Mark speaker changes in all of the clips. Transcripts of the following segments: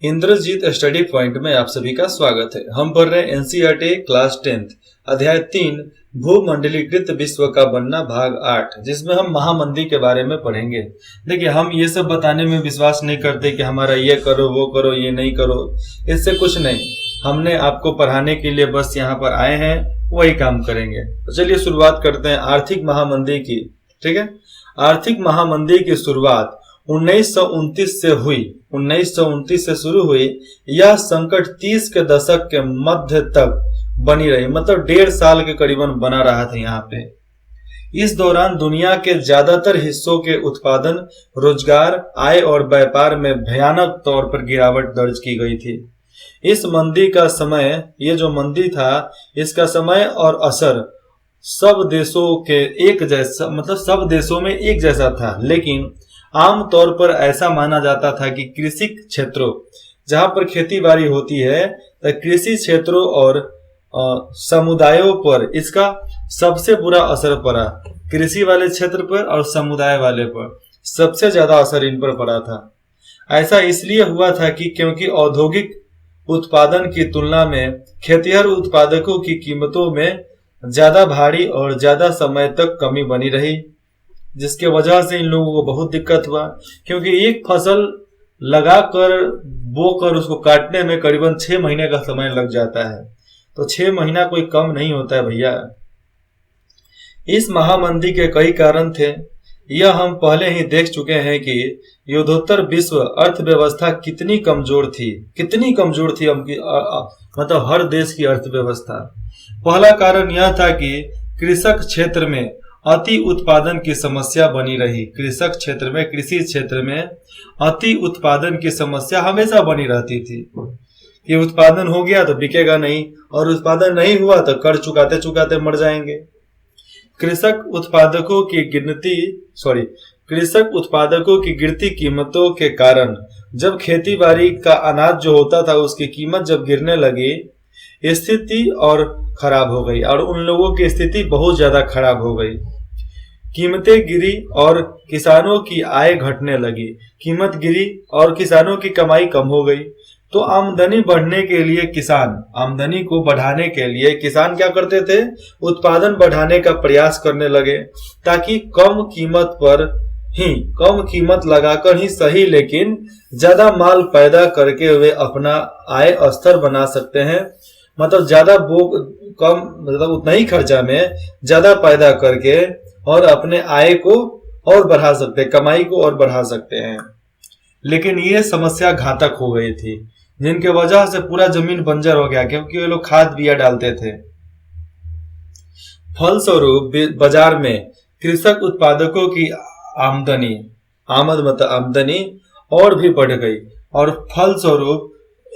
Speaker 1: Indrajit study point में आप सभी का स्वागत है। हम पढ़ रहे हैं एनसीईआरटी क्लास 10 अध्याय 3 भूमंडलीकृत विश्व का बनना भाग 8, जिसमें हम महामंदी के बारे में पढ़ेंगे। देखिए, हम ये सब बताने में विश्वास नहीं करते कि हमारा ये करो वो करो ये नहीं करो, इससे कुछ नहीं। हमने आपको पढ़ाने के लिए बस यहाँ पर आए हैं, वही काम करेंगे। तो चलिए शुरुआत करते हैं आर्थिक महामंदी की। ठीक है, आर्थिक महामंदी की शुरुआत 1929 से हुई। 1929 से शुरू हुई। यह संकट 30 के दशक के मध्य तक बनी रही, मतलब 1.5 साल के करीबन बना रहा था यहाँ पे। इस दौरान दुनिया के ज्यादातर हिस्सों के उत्पादन, रोजगार, आय और व्यापार में भयानक तौर पर गिरावट दर्ज की गई थी। इस मंदी का समय, ये जो मंदी था, इसका समय और असर सब देशों के एक जैसा, मतलब सब देशों में एक जैसा था। लेकिन आमतौर पर ऐसा माना जाता था कि कृषि क्षेत्रों, जहां पर खेती बाड़ी होती है, तो कृषि क्षेत्रों और समुदायों पर इसका सबसे बुरा असर पड़ा। कृषि वाले क्षेत्र पर और समुदाय वाले पर सबसे ज्यादा असर इन पर पड़ा था। ऐसा इसलिए हुआ था कि क्योंकि औद्योगिक उत्पादन की तुलना में खेतिहर उत्पादकों की कीमतों में ज्यादा भारी और ज्यादा समय तक कमी बनी रही, जिसके वजह से इन लोगों को बहुत दिक्कत हुआ। क्योंकि एक फसल लगाकर बोकर उसको काटने में करीबन 6 महीने का समय लग जाता है, तो 6 महीना कोई कम नहीं होता है भैया। इस महामंदी के कई कारण थे, यह हम पहले ही देख चुके हैं कि युद्धोत्तर विश्व अर्थव्यवस्था कितनी कमजोर थी मतलब हर देश की अर्थव्यवस्था। पहला कारण यह था कि कृषक क्षेत्र में अति उत्पादन की समस्या बनी रही। कृषि क्षेत्र में अति उत्पादन की समस्या हमेशा बनी रहती थी कि उत्पादन हो गया तो बिकेगा नहीं, और उत्पादन नहीं हुआ तो कर चुकाते चुकाते मर जाएंगे। कृषक उत्पादकों की गिरती कीमतों के कारण जब खेती बाड़ी का अनाज जो होता था उसकी कीमत जब गिरने लगी, स्थिति और खराब हो गई, और उन लोगों की स्थिति बहुत ज्यादा खराब हो गई। कीमतें गिरी और किसानों की आय घटने लगी। कीमत गिरी और किसानों की कमाई कम हो गई। तो आमदनी बढ़ने के लिए आमदनी को बढ़ाने के लिए किसान क्या करते थे? उत्पादन बढ़ाने का प्रयास करने लगे, ताकि कम कीमत लगाकर ही सही, लेकिन ज्यादा माल पैदा करके वे अपना आय स्तर बना सकते हैं। मतलब मतलब उतना ही खर्चा में ज्यादा पैदा करके और अपने आय को और बढ़ा सकते हैं, कमाई को और बढ़ा सकते हैं। लेकिन ये समस्या घातक हो गई थी, जिनके वजह से पूरा जमीन बंजर हो गया, क्योंकि वे लोग खाद बिया डालते थे। फलस्वरूप बाजार में कृषक उत्पादकों की आमदनी और भी बढ़ गई, और फलस्वरूप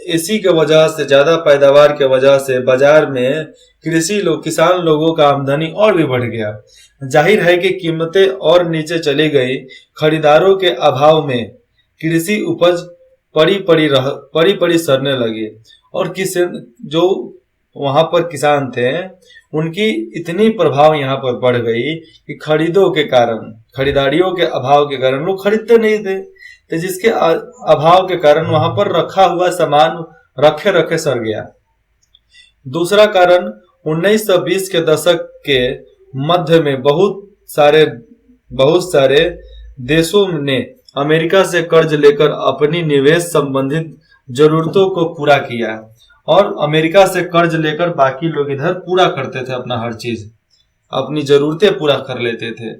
Speaker 1: इसी के वजह से, ज्यादा पैदावार के वजह से बाजार में किसान लोगों का आमदनी और भी बढ़ गया। जाहिर है कि कीमतें और नीचे चली गई। खरीदारों के अभाव में कृषि उपज पड़ी सड़ने लगी, और जो वहां पर किसान थे उनकी इतनी प्रभाव यहाँ पर बढ़ गई कि खरीदारियों के अभाव के कारण लोग खरीदते नहीं थे। तो जिसके अभाव के कारण वहां पर रखा हुआ सामान रखे सड़ गया। दूसरा कारण 1920 के दशक के मध्य में बहुत सारे देशों ने अमेरिका से कर्ज लेकर अपनी निवेश संबंधित जरूरतों को पूरा किया, और अमेरिका से कर्ज लेकर बाकी लोग इधर पूरा करते थे, अपना हर चीज, अपनी जरूरतें पूरा कर लेते थे।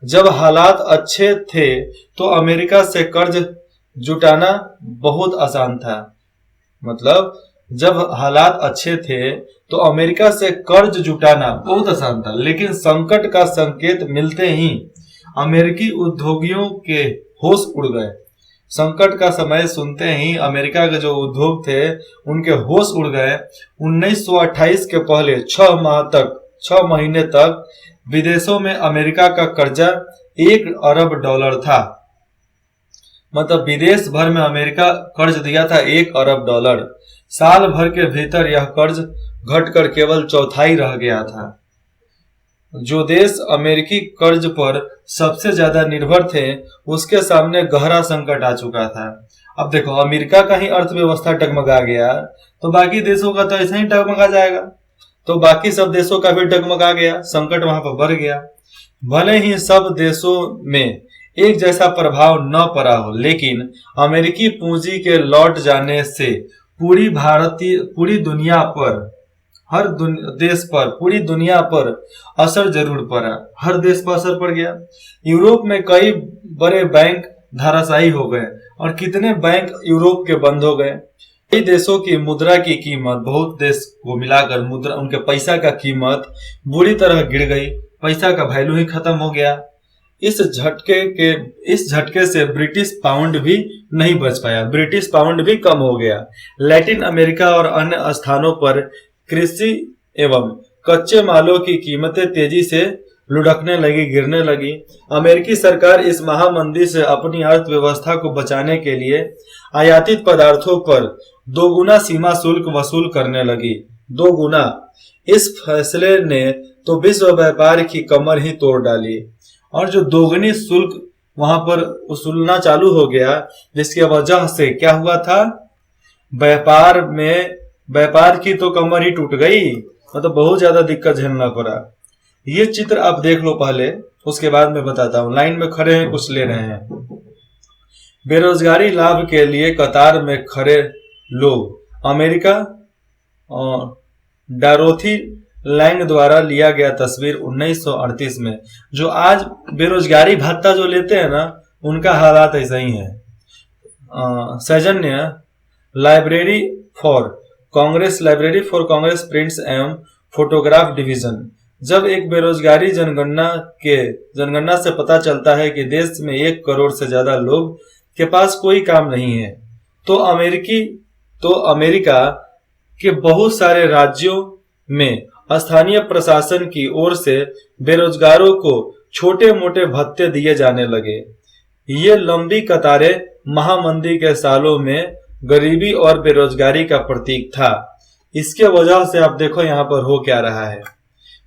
Speaker 1: जब हालात अच्छे थे तो अमेरिका से कर्ज जुटाना बहुत आसान था। मतलब जब हालात अच्छे थे तो अमेरिका से कर्ज जुटाना बहुत आसान था, लेकिन संकट का संकेत मिलते ही अमेरिकी उद्योगियों के होश उड़ गए। संकट का समय सुनते ही अमेरिका के जो उद्योग थे उनके होश उड़ गए। 1928 के पहले 6 महीने तक विदेशों में अमेरिका का कर्जा $1 अरब था। मतलब विदेश भर में अमेरिका कर्ज दिया था $1 अरब। साल भर के भीतर यह कर्ज घटकर केवल चौथाई रह गया था। जो देश अमेरिकी कर्ज पर सबसे ज्यादा निर्भर थे, उसके सामने गहरा संकट आ चुका था। अब देखो, अमेरिका का ही अर्थव्यवस्था टगमगा गया तो बाकी देशों का तो ऐसा ही टगमगा जाएगा। तो बाकी सब देशों का भी टगमगा गया, संकट वहां पर बढ़ गया। भले ही सब देशों में एक जैसा प्रभाव न पड़ा हो, लेकिन अमेरिकी पूंजी के लौट जाने से पूरी दुनिया पर, देश पर, पूरी दुनिया पर असर जरूर पड़ा। हर देश पर असर पड़ गया। यूरोप में कई बड़े बैंक धराशायी हो गए और कितने बैंक यूरोप के बंद हो गए। कई देशों की मुद्रा की कीमत, बहुत देश को मिलाकर मुद्रा, उनके पैसा का कीमत बुरी तरह गिर गई। पैसा का वैल्यू ही खत्म हो गया। इस झटके से ब्रिटिश पाउंड भी नहीं बच पाया, ब्रिटिश पाउंड भी कम हो गया। लैटिन अमेरिका और अन्य स्थानों पर कृषि एवं कच्चे मालों की कीमतें तेजी से लुढ़कने लगी, गिरने लगी। अमेरिकी सरकार इस महामंदी से अपनी अर्थव्यवस्था को बचाने के लिए आयातित पदार्थों पर दोगुना सीमा शुल्क वसूल करने लगी। दोगुना। इस फैसले ने तो विश्व व्यापार की कमर ही तोड़ डाली और जो दोगुनी शुल्क वहां पर वसूलना चालू हो गया, जिसकी वजह से क्या हुआ था, व्यापार की तो कमर ही टूट गई। मतलब बहुत ज्यादा दिक्कत झेलना पड़ा। ये चित्र आप देख लो पहले, उसके बाद मैं बताता हूँ। लाइन में खड़े हैं, कुछ ले रहे हैं। बेरोजगारी लाभ के लिए कतार में खड़े लोग। अमेरिका डोरोथी लैंग द्वारा लिया गया तस्वीर 1938 में। जो आज बेरोजगारी भत्ता जो लेते हैं ना, उनका हालात ऐसा ही है। सौजन्य लाइब्रेरी फॉर कांग्रेस प्रिंट्स एवं फोटोग्राफ डिवीजन। जब एक बेरोजगारी जनगणना से पता चलता है कि देश में 1 करोड़ से ज्यादा लोग के पास कोई काम नहीं है, तो अमेरिका के बहुत सारे राज्यों में स्थानीय प्रशासन की ओर से बेरोजगारों को छोटे मोटे भत्ते दिए जाने लगे। ये लंबी कतारें महामंदी के सालों में गरीबी और बेरोजगारी का प्रतीक था। इसके वजह से आप देखो यहाँ पर हो क्या रहा है।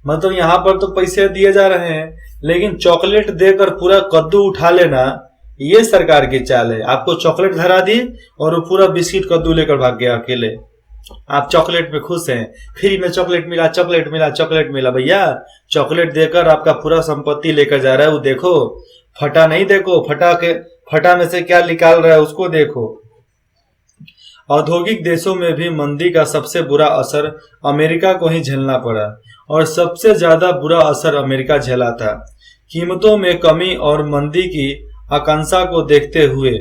Speaker 1: मतलब यहाँ पर तो पैसे दिए जा रहे हैं, लेकिन चॉकलेट देकर पूरा कद्दू उठा लेना, ये सरकार की चाल है। आपको चॉकलेट धरा दी और वो पूरा बिस्किट कद्दू लेकर भाग गया अकेले। आप चॉकलेट में खुश हैं, फ्री में चॉकलेट मिला। भैया चॉकलेट देकर आपका पूरा संपत्ति लेकर जा रहा है। वो देखो, फटा नहीं, देखो फटा में से क्या निकाल रहा है, उसको देखो। औद्योगिक देशों में भी मंदी का सबसे बुरा असर अमेरिका को ही झेलना पड़ा और सबसे ज्यादा बुरा असर अमेरिका झेला था। कीमतों में कमी और मंदी की आकांक्षा को देखते हुए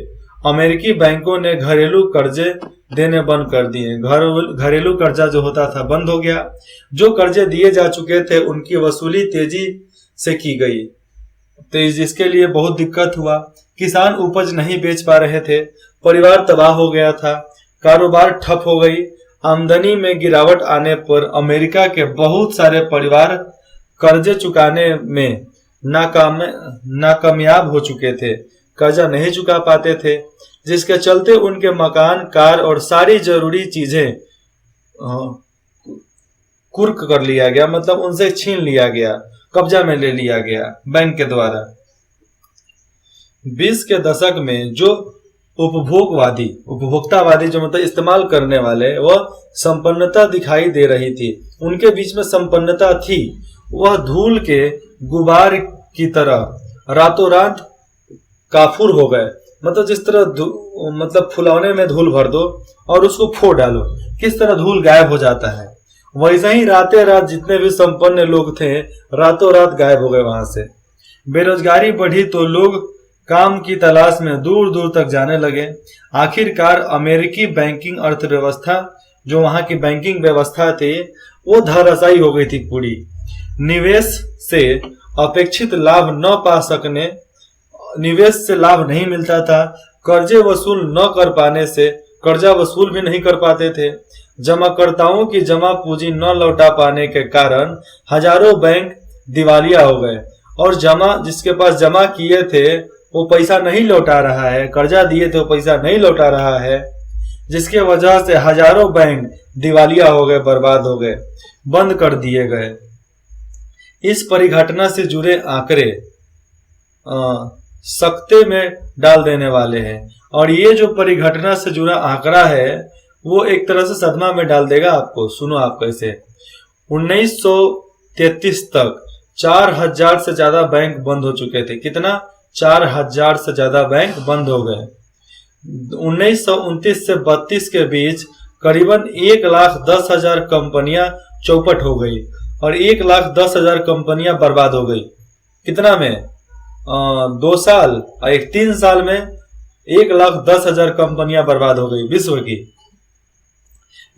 Speaker 1: अमेरिकी बैंकों ने घरेलू कर्जे देने बंद कर दिए। घरेलू कर्जा जो होता था बंद हो गया। जो कर्जे दिए जा चुके थे उनकी वसूली तेजी से की गई, तो जिसके लिए बहुत दिक्कत हुआ। किसान उपज नहीं बेच पा रहे थे, परिवार तबाह हो गया था, कारोबार ठप हो गई। आमदनी में गिरावट आने पर अमेरिका के बहुत सारे परिवार कर्जे चुकाने में नाकामयाब हो चुके थे, कर्जा नहीं चुका पाते थे, जिसके चलते उनके मकान, कार और सारी जरूरी चीजें कुर्क कर लिया गया। मतलब उनसे छीन लिया गया, कब्जा में ले लिया गया बैंक के द्वारा। 20 के दशक में जो उपभोक्तावादी जो मतलब इस्तेमाल करने वाले, वह संपन्नता दिखाई दे रही थी, उनके बीच में संपन्नता थी, वह धूल के गुबार की तरह रातों रात काफूर हो गए। मतलब जिस तरह मतलब फुलौने में धूल भर दो और उसको फोड़ डालो, किस तरह धूल गायब हो जाता है, वैसे ही रातें रात जितने भी संपन्न लोग थे रातों रात गायब हो गए वहां से। बेरोजगारी बढ़ी तो लोग काम की तलाश में दूर दूर तक जाने लगे। आखिरकार अमेरिकी बैंकिंग अर्थव्यवस्था, जो वहां की बैंकिंग व्यवस्था थी, वो धराशायी हो गई थी पूरी। निवेश से अपेक्षित लाभ न पा सकने, निवेश से लाभ नहीं मिलता था, कर्जे वसूल न कर पाने से कर्जा वसूल भी नहीं कर पाते थे, जमाकर्ताओं की जमा पूंजी न लौटा पाने के कारण हजारों बैंक दिवालिया हो गए और जिसके पास जमा किए थे वो पैसा नहीं लौटा रहा है, कर्जा दिए थे वो पैसा नहीं लौटा रहा है, जिसके वजह से हजारों बैंक दिवालिया हो गए, बर्बाद हो गए, बंद कर दिए गए। इस परिघटना से जुड़े आंकड़े सख्ते में डाल देने वाले हैं। और ये जो परिघटना से जुड़ा आंकड़ा है वो एक तरह से सदमा में डाल देगा आपको। सुनो आप कैसे। 1933 तक 4000 से ज्यादा बैंक बंद हो चुके थे। कितना? 4000 से ज्यादा बैंक बंद हो गए। 1929 से 32 के बीच करीबन 1,10,000 कंपनियां चौपट हो गई और 1,10,000 कंपनियां बर्बाद हो गई। कितना में? 2 साल और 3 साल में 1,10,000 कंपनियां बर्बाद हो गई विश्व की।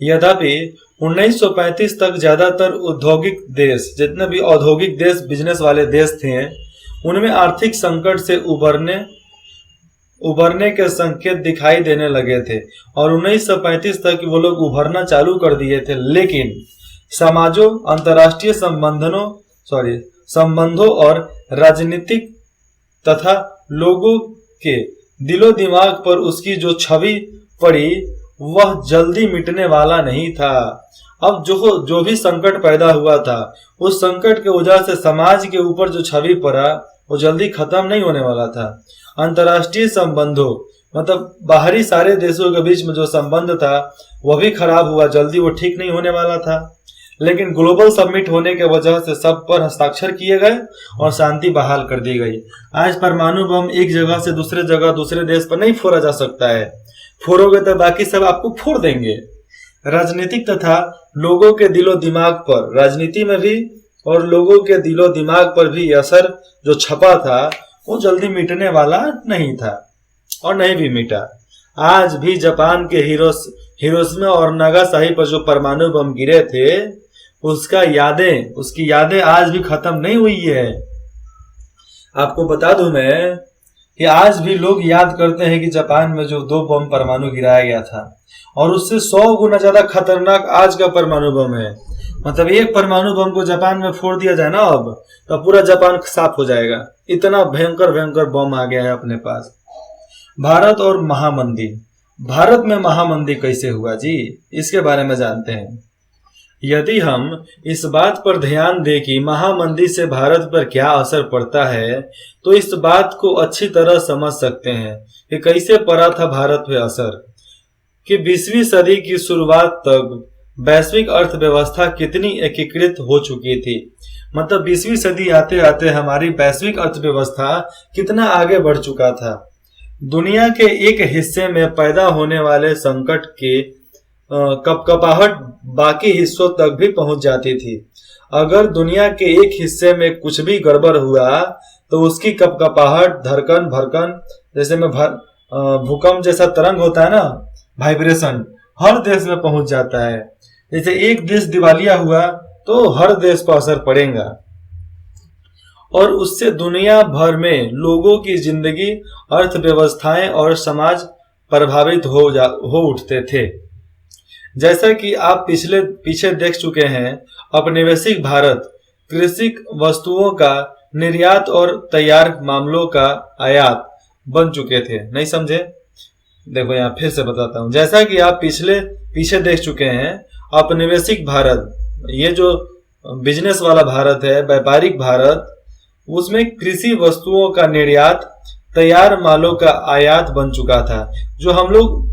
Speaker 1: यद्यपि 1935 तक ज्यादातर औद्योगिक देश, जितने भी औद्योगिक देश, बिजनेस वाले देश थे, उनमें आर्थिक संकट से उभरने के संकेत दिखाई देने लगे थे और 1935 तक वो लोग उभरना चालू कर दिए थे। लेकिन समाजों, अंतर्राष्ट्रीय संबंधों और राजनीतिक तथा लोगों के दिलो दिमाग पर उसकी जो छवि पड़ी वह जल्दी मिटने वाला नहीं था। अब जो भी संकट पैदा हुआ था, उस संकट के वजह से समाज के ऊपर जो छवि पड़ा वो जल्दी खत्म नहीं होने वाला था। अंतर्राष्ट्रीय संबंधों मतलब बाहरी सारे देशों के बीच में जो संबंध था वह भी खराब हुआ, जल्दी वो ठीक नहीं होने वाला था। लेकिन ग्लोबल समिट होने के वजह से सब पर हस्ताक्षर किए गए और शांति बहाल कर दी गई। आज परमाणु बम एक जगह से दूसरे जगह, दूसरे देश पर नहीं फोड़ा जा सकता है। फोड़ोगे तो बाकी सब आपको फोड़ देंगे। राजनीतिक तथा लोगों के दिलो दिमाग पर, राजनीति में भी और लोगों के दिलो दिमाग पर भी असर जो छपा था वो जल्दी मिटने वाला नहीं था और नहीं भी मिटा। आज भी जापान के हिरोशिमा और नागासाकी पर जो परमाणु बम गिरे थे उसकी यादें आज भी खत्म नहीं हुई है। आपको बता दूं मैं कि आज भी लोग याद करते हैं कि जापान में जो 2 बम परमाणु गिराया गया था और उससे 100 गुना ज्यादा खतरनाक आज का परमाणु बम है। मतलब एक परमाणु बम को जापान में फोड़ दिया जाए ना अब तो पूरा जापान साफ हो जाएगा। इतना भयंकर भयंकर बम आ गया है अपने पास। भारत और महामंदी। भारत में महामंदी कैसे हुआ जी, इसके बारे में जानते हैं। यदि हम इस बात पर ध्यान दें कि महामंदी से भारत पर क्या असर पड़ता है तो इस बात को अच्छी तरह समझ सकते हैं कि कैसे पड़ा था भारत पे असर। कि 20वीं सदी की शुरुआत तक वैश्विक अर्थव्यवस्था कितनी एकीकृत हो चुकी थी। मतलब 20वीं सदी आते आते हमारी वैश्विक अर्थव्यवस्था कितना आगे बढ़ चुका था। दुनिया के एक हिस्से में पैदा होने वाले संकट के कपकपाहट बाकी हिस्सों तक भी पहुंच जाती थी। अगर दुनिया के एक हिस्से में कुछ भी गड़बड़ हुआ तो उसकी कपकपाहट, धड़कन, भड़कन, जैसे में भूकंप जैसा तरंग होता है ना, वाइब्रेशन, हर देश में पहुंच जाता है। जैसे एक देश दिवालिया हुआ तो हर देश पर असर पड़ेगा और उससे दुनिया भर में लोगों की जिंदगी, अर्थव्यवस्थाएं और समाज प्रभावित हो उठते थे। जैसा कि आप पीछे देख चुके हैं, औपनिवेशिक भारत कृषि वस्तुओं का निर्यात और तैयार मामलों का आयात बन चुके थे। नहीं समझे? देखो यहाँ फिर से बताता हूँ। जैसा कि आप पीछे देख चुके हैं, औपनिवेशिक भारत, ये जो बिजनेस वाला भारत है, व्यापारिक भारत, उसमें कृषि वस्तुओं का निर्यात, तैयार मालों का आयात बन चुका था। जो हम लोग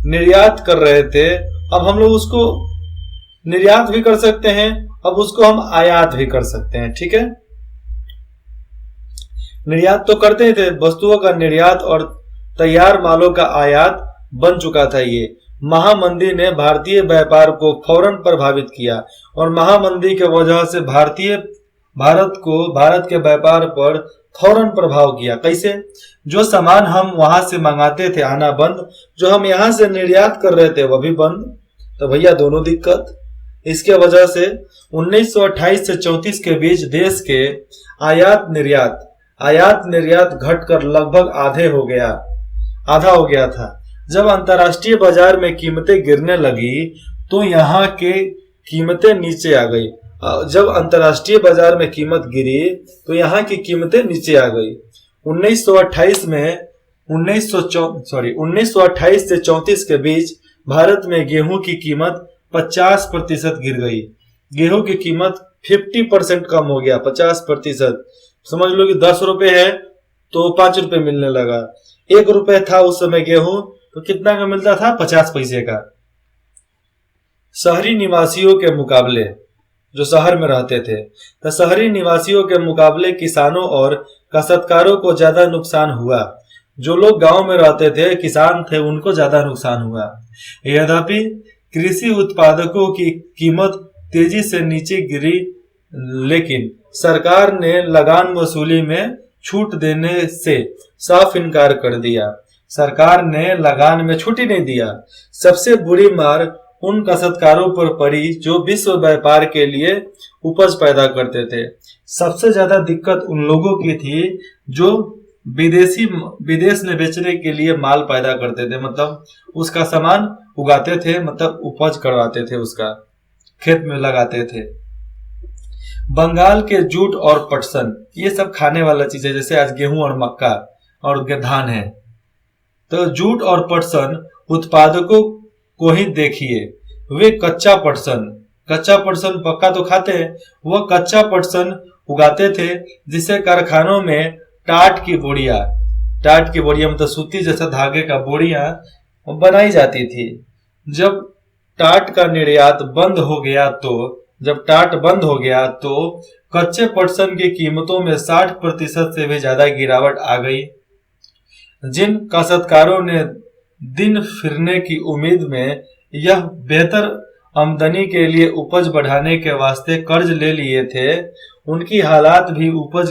Speaker 1: निर्यात कर रहे थे अब हम लोग उसको निर्यात भी कर सकते हैं, अब उसको हम आयात भी कर सकते हैं। ठीक है, निर्यात तो करते थे, वस्तुओं का निर्यात और तैयार मालों का आयात बन चुका था। ये महामंदी ने भारतीय व्यापार को फौरन प्रभावित किया और महामंदी के वजह से भारत के व्यापार पर फौरन प्रभाव किया। कैसे? जो सामान हम वहां से मंगाते थे आना बंद, जो हम यहाँ से निर्यात कर रहे थे वह भी बंद। तो भैया दोनों दिक्कत। इसके वजह से 1928 से 34 के बीच देश के आयात निर्यात घटकर लगभग आधा हो गया था। जब अंतर्राष्ट्रीय बाजार में कीमतें गिरने लगी तो यहाँ के कीमतें नीचे आ गई। जब अंतर्राष्ट्रीय बाजार में कीमत गिरी तो यहाँ की कीमतें नीचे आ गई। 1928 से 34 के बीच भारत में गेहूं की कीमत 50% गिर गई। गेहूं की कीमत 50% कम हो गया, 50%। समझ लो कि 10 रुपए है तो 5 रुपए मिलने लगा। 1 रुपए था उस समय गेहूं, तो कितना का मिलता था? 50 पैसे का। शहरी निवासियों के मुकाबले, जो शहर में रहते थे, तो शहरी निवासियों के मुकाबले किसानों और काश्तकारों को ज्यादा नुकसान हुआ। जो लोग गांव में रहते थे, किसान थे, उनको ज्यादा नुकसान हुआ। यद्यपि कृषि उत्पादकों की कीमत तेजी से नीचे गिरी, लेकिन सरकार ने लगान वसूली में छूट देने से साफ इनकार कर दिया। सरकार ने लगान में छूट ही नहीं दिया। सबसे बुरी मार उन काश्तकारों पर पड़ी जो विश्व व्यापार के लिए उपज पैदा करते थे। सबसे ज्यादा दिक्कत उन लोगों की थी जो विदेश में बेचने के लिए माल पैदा करते थे, मतलब उसका सामान उगाते थे, मतलब उपज करवाते थे, उसका खेत में लगाते थे। बंगाल के जूट और पटसन, ये सब खाने वाला चीज है, जैसे आज गेहूं और मक्का और धान है। तो जूट और पटसन उत्पादकों को ही देखिए, वे कच्चा पटसन पक्का तो खाते हैं, वह कच्चा पटसन उगाते थे, जिसे कारखानों में टाट की बोरियां मतलब सूती जैसा धागे का बोरियां बनाई जाती थी। जब टाट का निर्यात बंद हो गया तो कच्चे पटसन की कीमतों में 60% से भी ज्यादा गिरावट आ गई। जिन काश्तकारों ने दिन फिरने की उम्मीद में यह बेहतर आमदनी के लिए उपज बढ़ाने के वास्ते कर्ज ले लिए थे, उनकी हालात भी उपज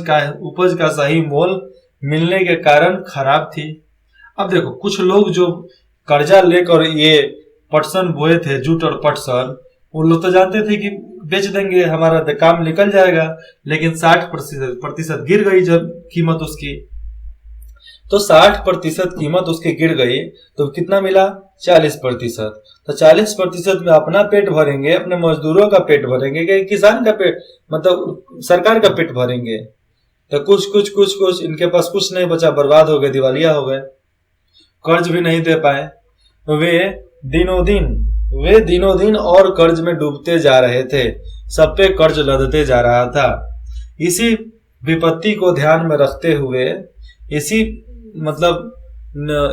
Speaker 1: का सही मोल मिलने के कारण खराब थी। अब देखो, कुछ लोग जो कर्जा लेकर ये पटसन बोए थे, जूट और पटसन, उन लोग तो जानते थे कि बेच देंगे, हमारा काम निकल जाएगा, लेकिन 60% गिर गई जब कीमत उसकी। तो 60% कीमत उसकी गिर गई तो कितना मिला? 40%। तो 40% में अपना पेट भरेंगे, अपने मजदूरों का पेट भरेंगे, कि किसान का पेट, मतलब सरकार का पेट भरेंगे? तो कुछ इनके पास कुछ नहीं बचा, बर्बाद हो गए, दिवालिया हो गए, कर्ज भी नहीं दे पाए। वे दिनों दिन और कर्ज में डूबते जा रहे थे, सब पे कर्ज लदते जा रहा था। इसी विपत्ति को ध्यान में रखते हुए,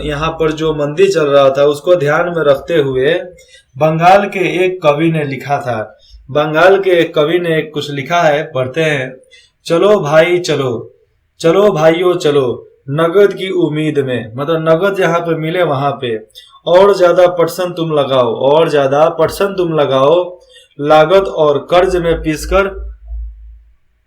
Speaker 1: यहाँ पर जो मंदी चल रहा था उसको ध्यान में रखते हुए, बंगाल के एक कवि ने कुछ लिखा है, पढ़ते हैं। चलो भाई चलो भाइयों चलो, नगद की उम्मीद में, मतलब नगद जहां पे मिले वहां पे, और ज्यादा पटसन तुम लगाओ, लागत और कर्ज में पीसकर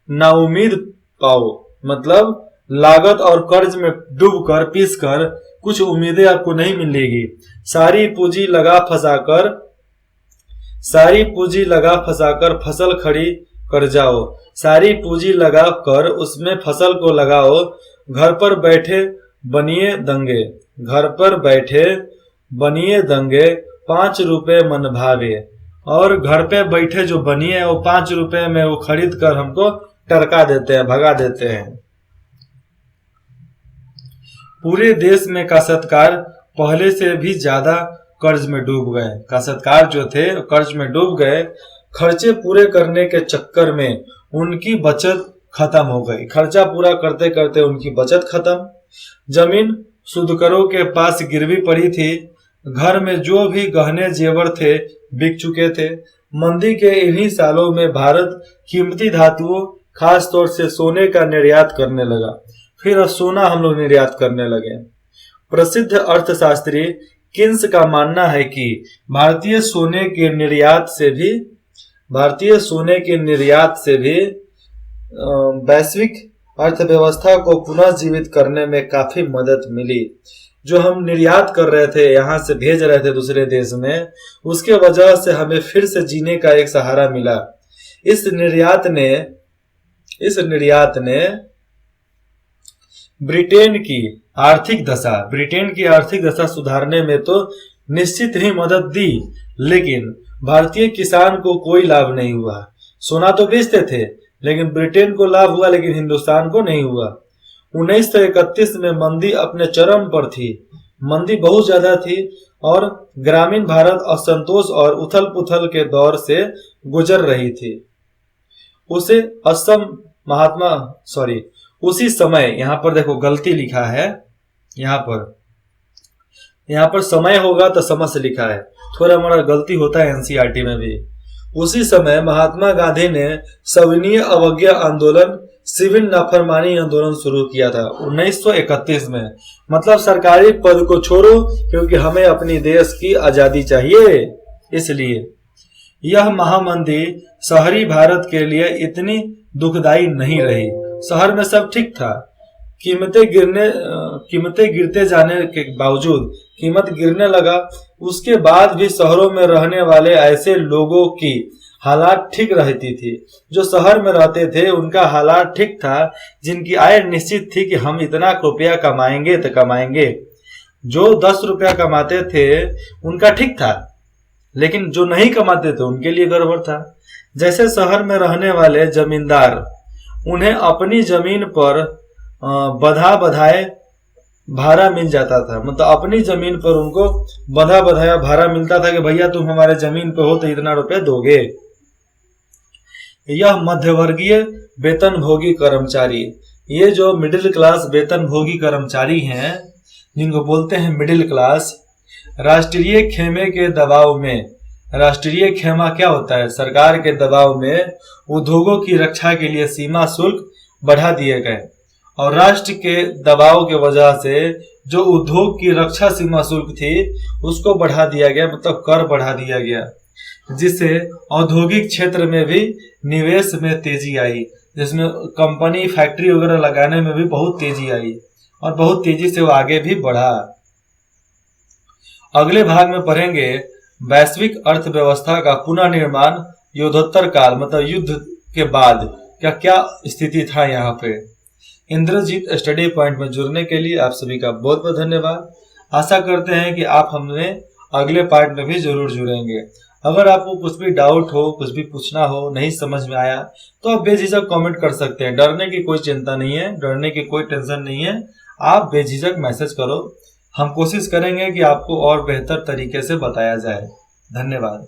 Speaker 1: नाउमीद पाओ, मतलब लागत और कर्ज में डूबकर पीसकर कुछ उम्मीदें आपको नहीं मिलेगी। सारी पूंजी लगा फंसाकर फसल खड़ी कर जाओ, सारी पूंजी लगाकर उसमें फसल को लगाओ। घर पर बैठे बनिए दंगे 5 रुपए मन भावे, और घर पे बैठे जो बनिए वो 5 रुपए में वो खरीद कर हमको टरका देते हैं, भगा देते हैं। पूरे देश में काश्तकार पहले से भी ज्यादा कर्ज में डूब गए। काश्तकार जो थे कर्ज में डूब गए। खर्चे पूरे करने के चक्कर में उनकी बचत खत्म हो गई। खर्चा पूरा करते करते उनकी बचत खत्म। जमीन सुदकरों के पास गिरवी पड़ी थी। घर में जो भी गहने जेवर थे बिक चुके थे। मंदी के इन्हीं सालों में भारत कीमती धातुओं, खास तौर से सोने का निर्यात करने लगा। फिर सोना हम लोग निर्यात करने लगे। प्रसिद्ध अर्थशास्त्री किन्स का मानना है कि भारतीय सोने के निर्यात से भी वैश्विक अर्थव्यवस्था को पुनः जीवित करने में काफी मदद मिली। जो हम निर्यात कर रहे थे, यहाँ से भेज रहे थे दूसरे देश में, उसके वजह से हमें फिर से जीने का एक सहारा मिला। इस निर्यात ने ब्रिटेन की आर्थिक दशा सुधारने में तो निश्चित ही मदद दी, लेकिन भारतीय किसान को कोई लाभ नहीं हुआ। सोना तो बेचते थे, लेकिन ब्रिटेन को लाभ हुआ, लेकिन हिंदुस्तान को नहीं हुआ। 1931 में मंदी अपने चरम पर थी। मंदी बहुत ज्यादा थी और ग्रामीण भारत असंतोष और उथल पुथल के दौर से गुजर रही थी। उसी समय, यहाँ पर देखो गलती लिखा है, यहाँ पर समय होगा तो समझ से लिखा है, थोड़ा हमारा गलती होता है एनसीईआरटी में भी। उसी समय महात्मा गांधी ने सविनय अवज्ञा आंदोलन, सिविल नाफरमानी आंदोलन शुरू किया था 1931 में। मतलब सरकारी पद को छोड़ो क्योंकि हमें अपनी देश की आजादी चाहिए। इसलिए यह महामंदी शहरी भारत के लिए इतनी दुखदाई नहीं रही। शहर में सब ठीक था, कीमतें गिरते जाने के बावजूद कीमत गिरने लगा। उसके बाद भी शहरों में रहने वाले ऐसे लोगों की हालात ठीक रहती थी। जो शहर में रहते थे उनका हालात ठीक था, जिनकी आय निश्चित थी कि हम इतना रुपया कमाएंगे तो कमाएंगे। जो 10 रुपया कमाते थे उनका ठीक था, लेकिन जो नहीं कमाते थे उनके लिए गड़बड़ था। जैसे शहर में रहने वाले जमींदार, उन्हें अपनी जमीन पर बधाए भाड़ा मिल जाता था। मतलब अपनी जमीन पर उनको बधाया भाड़ा मिलता था कि भैया तुम हमारे जमीन पे हो तो इतना रुपया दोगे। यह मध्यवर्गीय वेतनभोगी कर्मचारी, ये जो मिडिल क्लास वेतनभोगी कर्मचारी हैं, जिनको बोलते हैं मिडिल क्लास, राष्ट्रीय खेमे के दबाव में, राष्ट्रीय खेमा क्या होता है, सरकार के दबाव में उद्योगों की रक्षा के लिए सीमा शुल्क बढ़ा दिए गए। और राष्ट्र के दबाव के वजह से जो उद्योग की रक्षा सीमा शुल्क थी उसको बढ़ा दिया गया, मतलब कर बढ़ा दिया गया, जिससे औद्योगिक क्षेत्र में भी निवेश में तेजी आई, जिसमें कंपनी फैक्ट्री वगैरह लगाने में भी बहुत तेजी आई और बहुत तेजी से वो आगे भी बढ़ा। अगले भाग में पढ़ेंगे वैश्विक अर्थव्यवस्था का पुनर्निर्माण युद्धोत्तर काल, मतलब युद्ध के बाद क्या स्थिति था यहाँ पे। इंद्रजीत स्टडी पॉइंट में जुड़ने के लिए आप सभी का बहुत बहुत धन्यवाद। आशा करते हैं कि आप हमने अगले पार्ट में भी जरूर जुड़ेंगे। अगर आपको कुछ भी डाउट हो, कुछ भी पूछना हो, नहीं समझ में आया तो आप बेझिझक कमेंट कर सकते हैं। डरने की कोई चिंता नहीं है, डरने की कोई टेंशन नहीं है, आप बेझिझक मैसेज करो। हम कोशिश करेंगे कि आपको और बेहतर तरीके से बताया जाए। धन्यवाद।